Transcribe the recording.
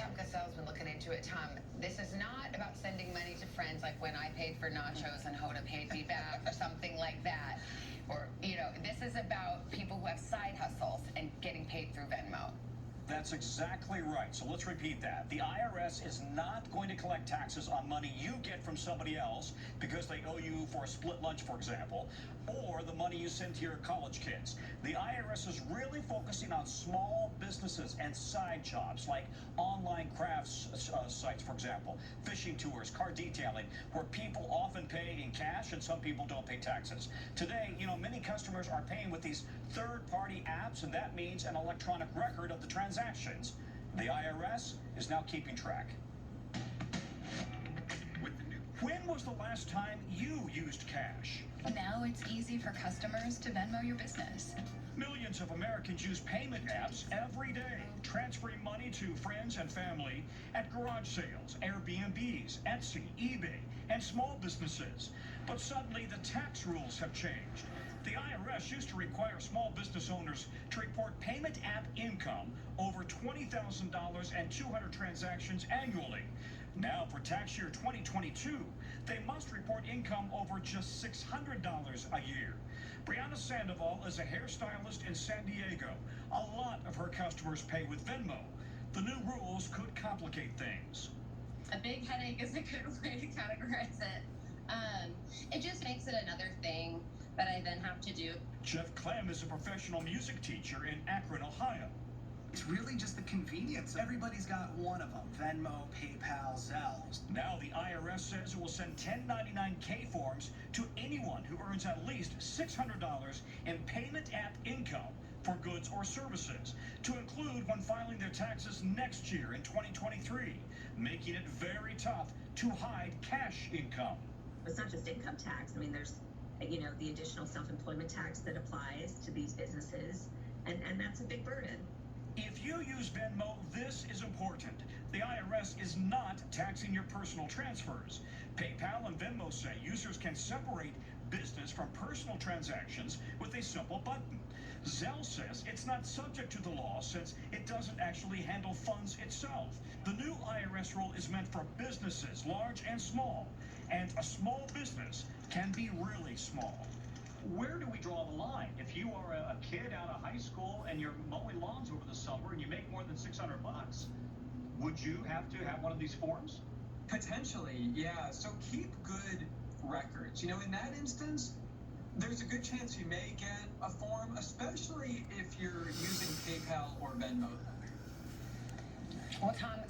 Tom Cassell's been looking into it. Tom, this is not about sending money to friends like when I paid for nachos and Hoda paid me back or something like that. Or, this is about people who have side hustles and getting paid through Venmo. That's exactly right. So let's repeat that. The IRS is not going to collect taxes on money you get from somebody else because they owe you for a split lunch, for example, or the money you send to your college kids. The IRS is really focusing on small businesses and side jobs like online crafts sites, for example, fishing tours, car detailing, where people often pay in cash and some people don't pay taxes. Today, many customers are paying with these third-party apps, and that means an electronic record of the transactions. The IRS is now keeping track. When was the last time you used cash? Now it's easy for customers to Venmo your business. Millions of Americans use payment apps every day, transferring money to friends and family at garage sales, Airbnbs, Etsy, eBay, and small businesses. But suddenly the tax rules have changed. The IRS used to require small business owners to report payment app income over $20,000 and 200 transactions annually. Now, for tax year 2022, they must report income over just $600 a year. Brianna Sandoval is a hairstylist in San Diego. A lot of her customers pay with Venmo. The new rules could complicate things. A big headache is a good way to categorize it. It just makes it another thing that I then have to do. Jeff Clem is a professional music teacher in Akron, Ohio. It's really just the convenience. Everybody's got one of them: Venmo, PayPal, Zelle. Now the IRS says it will send 1099-K forms to anyone who earns at least $600 in payment app income for goods or services, to include when filing their taxes next year in 2023, making it very tough to hide cash income. It's not just income tax. I mean, there's, the additional self-employment tax that applies to these businesses, and that's a big burden. If you use Venmo, this is important. The IRS is not taxing your personal transfers. PayPal and Venmo say users can separate business from personal transactions with a simple button. Zelle says it's not subject to the law since it doesn't actually handle funds itself. The new IRS rule is meant for businesses, large and small, and a small business can be really small. Where do we draw the line? If you are a kid out of high school and you're mowing lawns over the summer and you make more than $600, would you have to have one of these forms? Potentially, yeah. So keep good records. In that instance, there's a good chance you may get a form, especially if you're using PayPal or Venmo. Well, Tom,